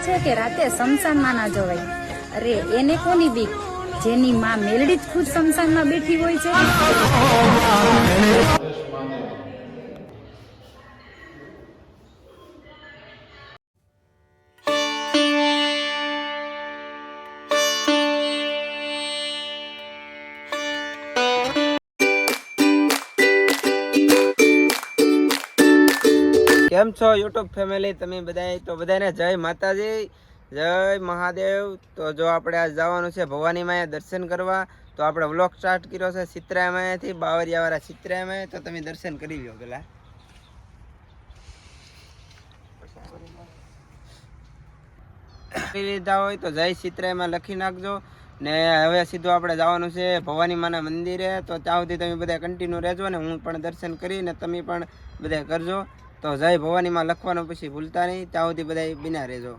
છે કે રાતે શમશાનમાં ના જવાય. અરે એને કોની બીક, જેની માં મેલડી જ ખુદ શમશાનમાં બેઠી હોય છે. કેમ છો યુટ્યુબ ફેમિલી તમે બધાય? તો બધાને જય માતાજી, જય મહાદેવ. તો જો આપણે આજ જવાનું છે ભવાની માયા દર્શન કરવા. તો આપણે વ્લોગ સ્ટાર્ટ કર્યો છે ચિત્રાયા માયાથી, બાવરિયા વાળા ચિત્રાયા માયા. તો તમે દર્શન કરી લો પેલા. લીધા હોય તો જય ચિત્રાયામાં લખી નાખજો. ને હવે સીધું આપણે જવાનું છે ભવાની માના મંદિરે. તો ત્યાં સુધી તમે બધા કન્ટિન્યુ રહેજો ને હું પણ દર્શન કરીને તમે પણ બધા કરજો. તો જય ભવાનીમાં લખવાનું પછી ભૂલતા નહીં. ત્યાં સુધી બધા બિના રહેજો.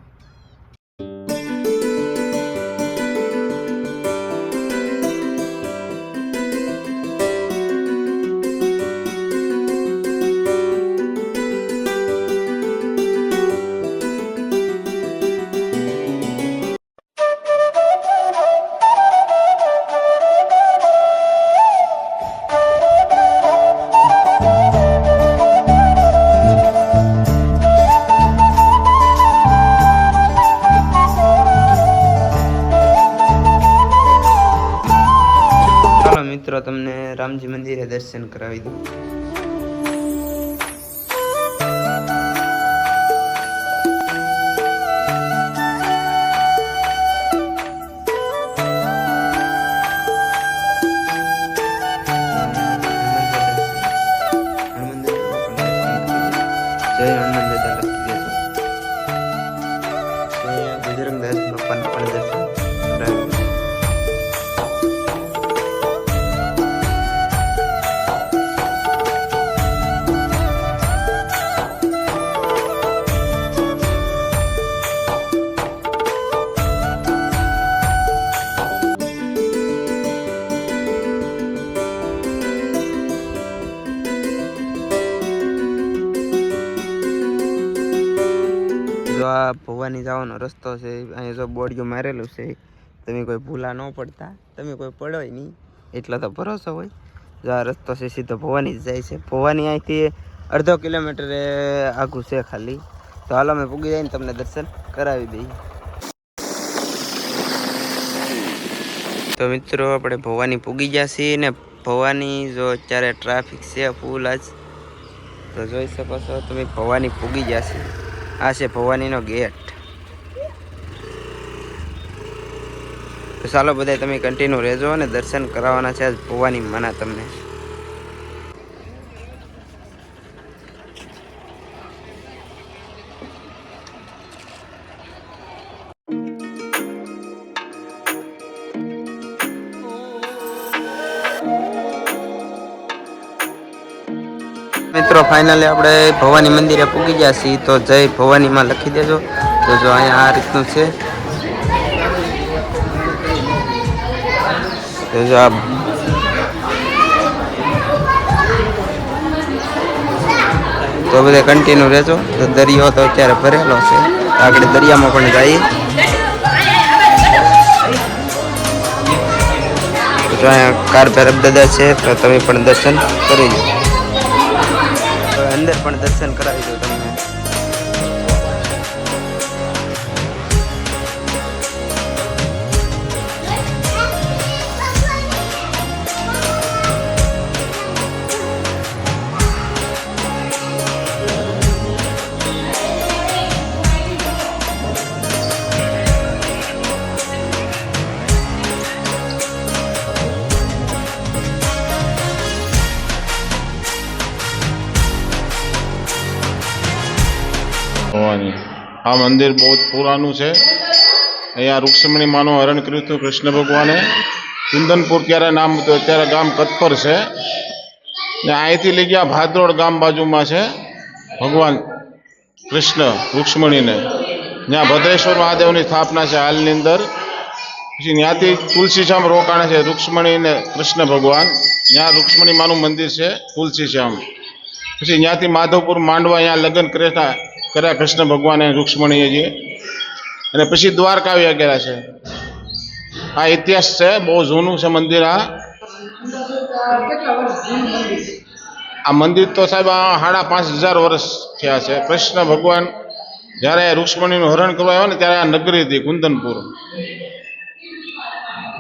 મિત્રો તમને રામજી મંદિરે દર્શન કરાવી દઉં. જય હનુમાન દાદા લખી દેજો. બજરંગ દાસ બાપાને પણ દર્શન કરાવી. જો આ ભવાની જવાનો રસ્તો છે, અહીંયા જો બોર્ડિયું મારેલું છે, તમે કોઈ ભૂલા ન પડતા, તમે કોઈ પડો નહીં એટલો તો ભરોસો હોય. જો આ રસ્તો છે સીધો ભવાની જ જાય છે. ભવાની અહીંથી અડધો કિલોમીટર આઘું છે ખાલી. તો હાલો અમે પૂગી જઈને તમને દર્શન કરાવી દઈએ. તો મિત્રો આપણે ભવાની પૂગી ગયા છીએ ને ભવાની જો અત્યારે ટ્રાફિક છે ફૂલ આજ. તો જોઈ શકો છો તમે ભવાની પૂગી ગયા છે. આ છે ભવાનીનો ગેટ. તો ચાલો બધા તમે કન્ટિન્યુ રહેજો અને દર્શન કરાવવાના છે આજ ભવાની માના તમને. મિત્રો ફાઇનલી આપણે ભવાની મંદિરે પૂગી ગયા છીએ. તો જય ભવાનીમાં લખી દેજો. તો જો અહીંયા આ રીતનું છે. તો જો આ તો બધા કન્ટિન્યુ રહેજો. તો દરિયો તો અત્યારે ભરેલો છે, આગળ દરિયામાં પણ જઈએ. તો અહીંયા કાર ભૈરવ દાદા છે, તો તમે પણ દર્શન કરી લો. અંદર પણ દર્શન કરાવી દો તમને. આ મંદિર બહુ પુરાનું છે. અહીંયા રૂક્ષ્મણી માનું હરણ કર્યું હતું કૃષ્ણ ભગવાને. ચિંતનપુર ક્યારે નામ હતું, અત્યારે ગામ કતપર છે. ને અહીંથી લઈ ગયા ભાદરોડ ગામ બાજુમાં છે ભગવાન કૃષ્ણ રૂક્ષ્મણીને. ત્યાં ભદ્રેશ્વર મહાદેવની સ્થાપના છે હાલની અંદર. પછી ત્યાંથી તુલસીશ્યામ રોકાણે છે રૂક્ષ્મણી ને કૃષ્ણ ભગવાન. ત્યાં રૂક્ષ્મણી માનું મંદિર છે તુલસીશ્યામ. પછી ત્યાંથી માધવપુર માંડવા અહીંયા લગ્ન કર્યા કૃષ્ણ ભગવાન અને રૂક્ષ્મણીએ. અને પછી દ્વારકા આવી ગયેલા છે. આ ઇતિહાસ છે, બહુ જૂનું છે મંદિર. આ મંદિર તો સાહેબ 5,500 વર્ષ થયા છે. કૃષ્ણ ભગવાન જ્યારે રૂક્ષ્મણીનું હરણ કરવા આવ્યો ને ત્યારે આ નગરી હતી કુંદનપુર,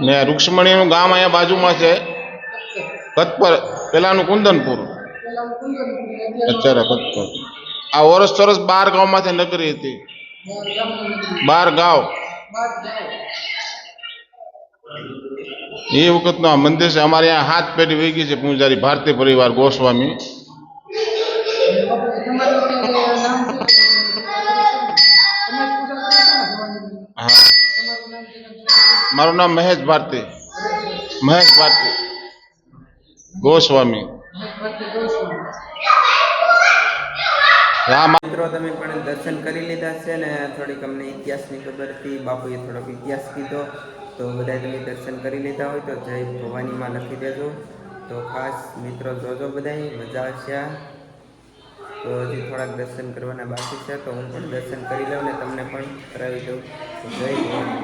ને રૂક્ષ્મણીનું ગામ અહીંયા બાજુમાં છે કતપર, પેલાનું કુંદનપુર, અત્યારે કતપર. આ ઓરસ ચોરસ 12 ગામમાંથી નગરી હતી, 12 ગામ. એ વખતનું આ મંદિર છે. અમારે અહીંયા 7 પેઢી વહી ગઈ છે પૂજારી ભારતીય પરિવાર ગોસ્વામી. હા, મારું નામ મહેશ ભારતી ગોસ્વામી. મિત્રો તમે પણ દર્શન કરી લીધા છે ને થોડીક અમને ઇતિહાસની ખબર હતી, બાપુએ થોડોક ઇતિહાસ કીધો, તો બધા તમે દર્શન કરી લીધા હોય તો જય ભવાનીમાં લખી દેજો. તો ખાસ મિત્રો જોજો, બધાય મજા આવશે. તો હજી થોડાક દર્શન કરવાના બાકી છે, તો હું પણ દર્શન કરી લઉં ને તમને પણ કરાવી દઉં. જય ભવાની.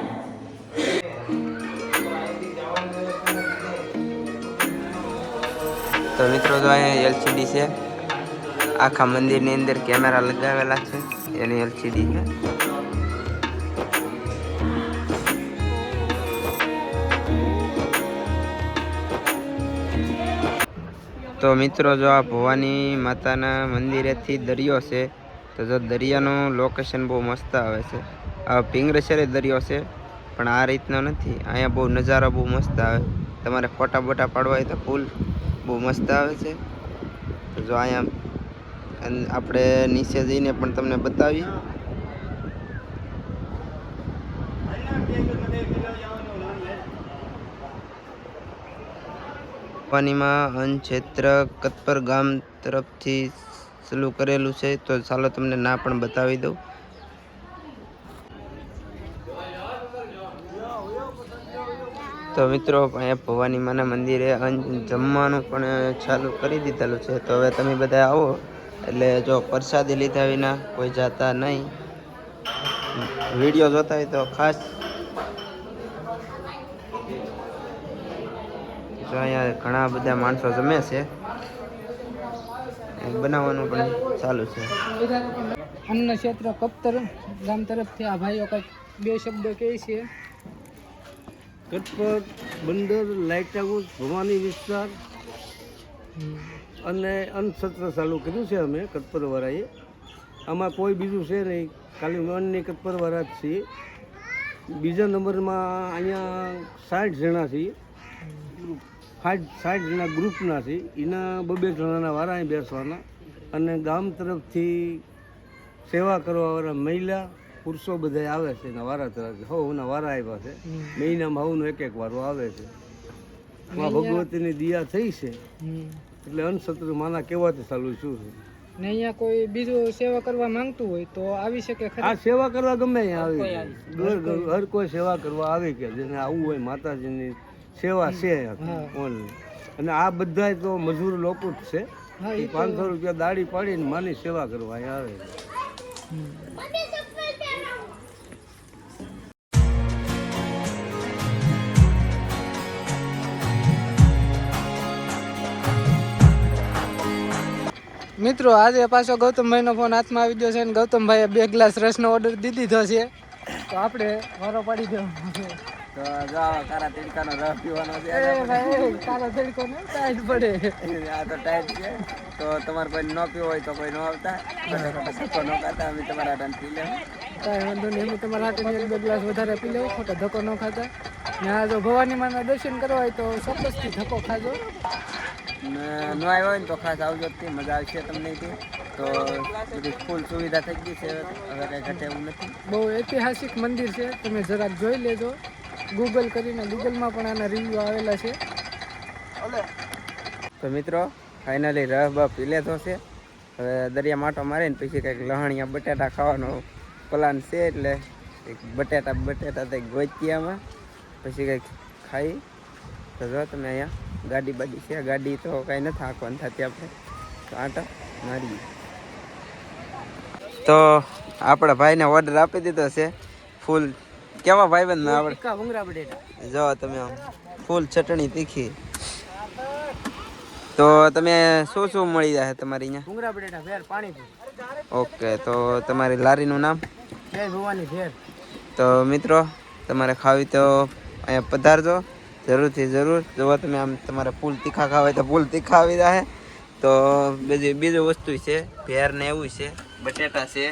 તો મિત્રો જો અહીંયા એલસીડી છે, આખા મંદિરની અંદર કેમેરા લગાવેલા છે, એની એલસીડી છે. તો મિત્રો જો આ ભવાની માતાના મંદિરેથી દરિયો છે, તો જો દરિયાનું લોકેશન બહુ મસ્ત આવે છે. આ પિંગરેશ્વરે દરિયો છે, પણ આ રીતનો નથી. અહીંયા બહુ નજારો બહુ મસ્ત આવે. તમારે ફોટા બોટા પાડવા હોય તો ફૂલ બહુ મસ્ત આવે છે. તો જો અહીંયા આપણે નીચે જઈને પણ તમને બતાવી. ભવાનીમાં અન્ન ક્ષેત્ર કતપર ગામ તરફથી ચાલુ કરેલું છે, તો ચાલો તમને ના પણ બતાવી દઉં. તો મિત્રો અહીંયા ભવાની માના મંદિરે જમવાનું પણ ચાલુ કરી દીધેલું છે. તો હવે તમે બધા આવો એટલે જો પ્રસાદી લીધા વિના કોઈ જાતા નહીં. વિડીયો જોતા હોય તો ખાસ જો અહીંયા ઘણા બધા માણસો જમે છે, બનાવવાનું પણ ચાલુ છે. અન્ન ક્ષેત્ર કપતર ગામ તરફથી આ ભાઈઓ કંઈક 2 શબ્દ કહે છે. કટપર બંદર લાઇટહાઉસ ભવાની વિસ્તાર અને અન્નક્ષેત્ર ચાલુ કર્યું છે અમે કટપરવાળાએ. આમાં કોઈ બીજું છે નહીં, ખાલી અન્નની કટપરવાળા જ છીએ. બીજા નંબરમાં અહીંયા 60 જણા છીએ, 60 જણા ગ્રુપના છે. એના 2 જણાના વારા અહીં બેસવાના. અને ગામ તરફથી સેવા કરવાવાળા મહિલા પુરુષો બધા આવે છે એના વારા તરફથી. હવના વારા આવ્યા છે, મહિનામાં હવનો 1 વારો આવે છે. ભગવતીની દિયા થઈ છે એટલે અન્નક્ષેત્ર માના કહેવાથી ચાલુ શું છે. ને અહીંયા કોઈ બીજું સેવા કરવા માંગતું હોય તો આવી શકે ખરા? આ સેવા કરવા ગમે અહીંયા આવી, હર કોઈ સેવા કરવા આવે કે જેને આવવું હોય. માતાજીની સેવા છે ઓનલી. અને આ બધા તો મજૂર લોકો જ છે. 500 રૂપિયા દાડી પાડીને માની સેવા કરવા અહીંયા આવે. મિત્રો આજે પાછો ગૌતમભાઈનો ફોન હાથમાં આવી ગયો છે અને ગૌતમભાઈએ 2 ગ્લાસ રસનો ઓર્ડર દીધી દીધો છે, તો આપણે વારો પાડી દેવો. તો જાવ કારા તડકાનો રસ પીવાનો છે. એ ભાઈ કારા તડકો ને ટાઈટ પડે. આ તો ટાઈટ છે, તો તમારે કોઈ ન પીવો હોય તો કોઈ ન આવતા, ધક્કો ન ખાતા, અમે તમારા હાથ પી લેવું. કાંઈ વાંધો નહીં, અમે તમારા હાથે 1-2 ગ્લાસ વધારે પી લેવું, ખોટા ધક્કો ન ખાતા. ને આ જો ભવાની માના દર્શન કરવા હોય તો ચોક્કસથી ધક્કો ખાજો. ન આવ્યો હોય ને તો ખાસ આવજો, મજા આવશે તમને. તો બધી ફૂલ સુવિધા થઈ ગઈ છે, હવે કંઈ ઘટે એવું નથી. બહુ ઐતિહાસિક મંદિર છે, તમે જરાક જોઈ લેજો. ગૂગલ કરીને, ગૂગલમાં પણ આના રિવ્યૂ આવેલા છે. તો મિત્રો ફાઇનલી રસ બફ પી લીધો છે. હવે દરિયા માટો મારીને પછી કંઈક લહણિયા બટેટા ખાવાનો પ્લાન છે, એટલે બટેટા કંઈક ગોચિયામાં પછી કંઈક ખાઈ. તો જો તમે અહીંયા ગાડી બાડી છે, ગાડી તો કાંઈ નથી હાંકવાની થતી, આપણે તો આંટા મારીએ. તો આપણા ભાઈને ઓર્ડર આપી દીધો છે, ફૂલ કેવા ભાઈબંધ ના આવડે ટીકા ભૂંગળા બટેટા જો તમે આમ ફૂલ ચટણી તીખી. તો તમે શું મળી જાય તમારી અહીંયા? ભૂંગળા બટેટા ભેર પાણીપુરી. ઓકે, તો તમારી લારીનું નામ? જય ભવાની ભેર. તો મિત્રો તમારે ખાવી તો અહીંયા પધારજો જરૂરથી જરૂર. જો તમે આમ તમારે ફૂલ તીખા ખાવા હોય તો ફૂલ તીખા આવી જાય. તો બીજું વસ્તુ છે ભેર ને એવું છે, બટેટા છે.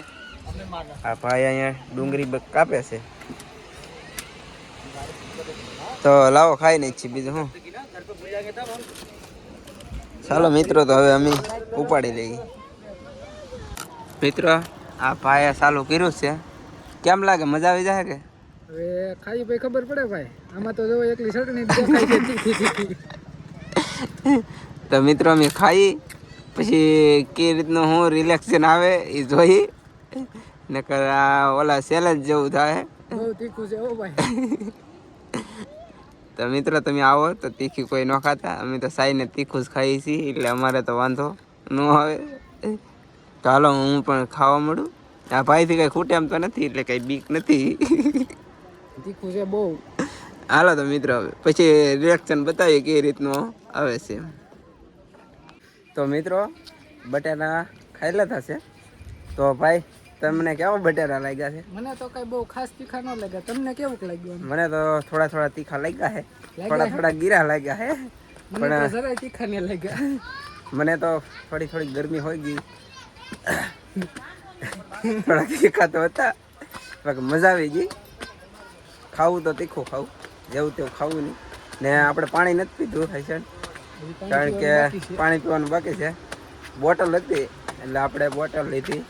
આ ભાઈ અહીંયા ડુંગળી કાપે છે. તો લાવો ખાઈ નહીં છીએ બીજું હું. ચાલો મિત્રો, તો હવે અમે ઉપાડી લઈએ. મિત્રો આ ભાઈએ ચાલુ કર્યું છે. કેમ લાગે? મજા આવી જાય કે? હવે ખાઈ પછી ખબર પડે ભાઈ. આમાં તો જો એકલી ચટણી દેખાય છે તીખી તીખી. તો મિત્રો અમે ખાઈ પછી કે રીતનું હું રિલેક્શન આવે એ જોઈ. નકર આ ઓલા સેલેન્જ જેવું થાય. બહુ તીખું છે ઓ ભાઈ. તો મિત્રો તમે આવો તો તીખી કોઈ ન ખાતા. અમે તો સાઈને તીખું જ ખાઈએ છીએ એટલે અમારે તો વાંધો ન આવે. તો હાલો હું પણ ખાવા મળું. આ ભાઈથી કંઈ ખૂટે એમ તો નથી એટલે કંઈ બીક નથી. તીખું છે બહુ. હાલો તો મિત્રો પછી રિએક્શન બતાવીએ કેવી રીતનું આવે છે. તો મિત્રો બટેટા ખાઈ લેતા છે. તો ભાઈ તમને કેવા બટેટા લાગ્યા છે? મને તો કઈ બહુ ખાસ તીખા ન લાગ્યા. તમને કેવું લાગ્યું? મને તો થોડા તીખા લાગ્યા છે, થોડા ગીરા લાગ્યા છે. મને તો જરાય તીખા ન લાગ્યા. મને તો થોડી ગરમી હોય ગઈ. થોડા તીખા તો હતા, બાકી મજા આવી ગઈ. ખાવું તો તીખું ખાવું, જેવું તેવું ખાવું નહીં. ને આપણે પાણી નથી પીધું હૈસણ, કારણ કે પાણી પીવાનું બાકી છે. બોટલ હતી એટલે આપણે બોટલ લીધી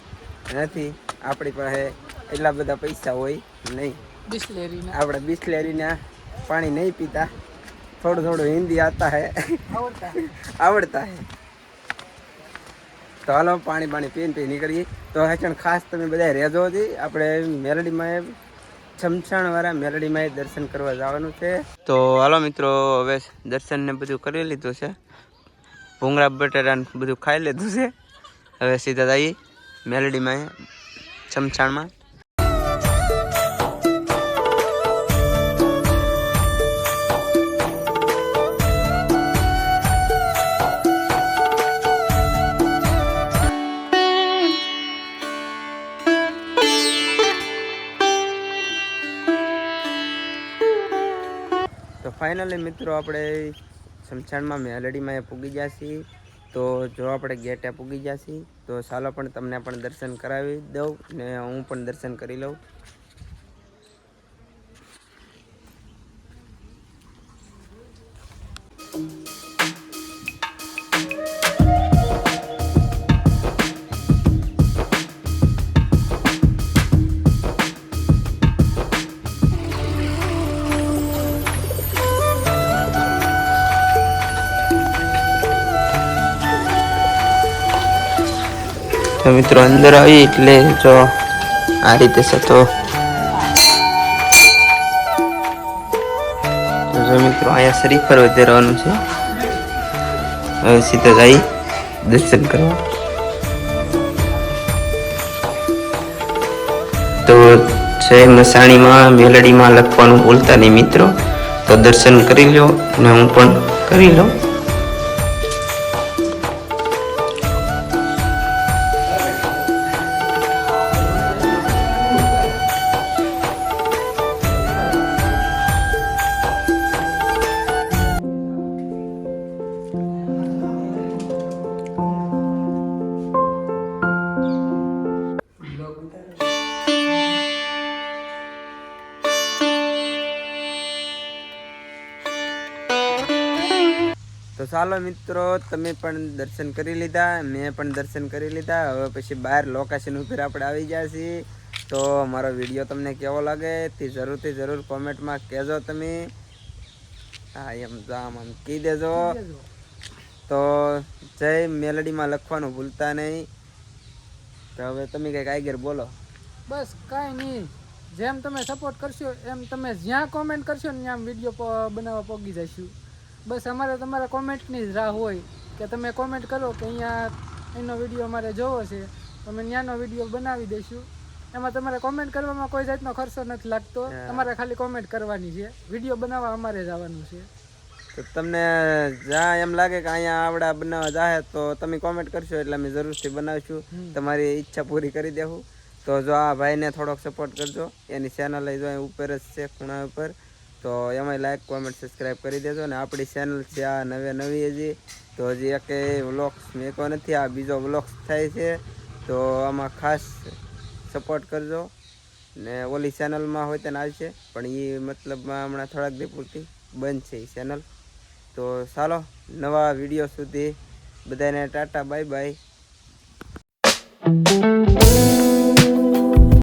નથી. આપણી પાસે એટલા બધા પૈસા હોય નહીં. આપણે બિસ્લેરીના પાણી નહીં પીતા. થોડું હિન્દી આતા હે, આવડતા હે. તો હાલો પાણી પીને નીકળીએ. તો હૈસણ ખાસ તમે બધા રહેજો હતી. આપણે મેલડીમાં છમછાણવાળા મેલડીમાં દર્શન કરવા જવાનું છે. તો હાલો મિત્રો હવે દર્શન ને બધું કરી લીધું છે. ભૂંગળા બટેટા બધું ખાઈ લીધું છે. હવે સીધા જઈએ મેલડીમાં છમછાણમાં. તો ફાઇનલી મિત્રો આપણે શમશાનમાં મેલડીમાં પૂગી ગયા છીએ. તો જો આપણે ગેટે પૂગી ગયા છીએ તો ચાલો પણ તમને પણ દર્શન કરાવી દઉં ને હું પણ દર્શન કરી લઉં. તો મિત્રો અંદર આવી એટલે જો આ રીતે છે. તો મિત્રો અહીંયા શ્રીફળ વધારવાનું છે. હવે સીધા જઈ દર્શન કરવા. તો જય મસાણીમાં મેલડીમાં લખવાનું ભૂલતા નહીં મિત્રો. તો દર્શન કરી લો અને હું પણ કરી લઉં. તો ચાલો મિત્રો તમે પણ દર્શન કરી લીધા, મેં પણ દર્શન કરી લીધા. હવે પછી બહાર લોકેશન ઉપર આપણે આવી ગયા છીએ. તો મારો વિડીયો તમને કેવો લાગે તે જરૂરથી જરૂર કોમેન્ટમાં કહેજો તમે. હા એમ આમ કહી દેજો. તો જય મેલડીમાં લખવાનું ભૂલતા નહીં. તો હવે તમે કંઈક આગળ બોલો. બસ કાંઈ નહીં, જેમ તમે સપોર્ટ કરશો એમ તમે જ્યાં કોમેન્ટ કરશો ને ત્યાં વિડીયો બનાવવા પહોંચી જઈશું. બસ અમારે તમારા કોમેન્ટની જ રાહ હોય કે તમે કોમેન્ટ કરો કે અહીંયા એનો વિડીયો અમારે જોવો છે, અમે ત્યાંનો વિડીયો બનાવી દઈશું. એમાં તમારે કોમેન્ટ કરવામાં કોઈ જાતનો ખર્ચો નથી લાગતો, તમારે ખાલી કોમેન્ટ કરવાની છે, વિડીયો બનાવવા અમારે જ આવવાનું છે. તો તમને જ્યાં એમ લાગે કે અહીંયા આવડા બનાવવા જાહે તો તમે કોમેન્ટ કરશો એટલે અમે જરૂરથી બનાવીશું, તમારી ઈચ્છા પૂરી કરી દેવું. તો જો આ ભાઈને થોડોક સપોર્ટ કરજો, એની ચેનલ જો અહીં ઉપર જ છે ખૂણા ઉપર, તો એમાં લાઈક કોમેન્ટ સબસ્ક્રાઈબ કરી દેજો. ને આપણી ચેનલ છે આ નવી હજી, તો હજી એક વ્લોગ્સ મેકો નથી, આ બીજો વ્લોગ્સ થાય છે, તો આમાં ખાસ સપોર્ટ કરજો. ને ઓલી ચેનલમાં હોય તેને આવશે પણ એ મતલબમાં હમણાં થોડાક દી પૂરતી બંધ છે એ ચેનલ. તો ચાલો નવા વિડીયો સુધી બધાને ટાટા બાય બાય.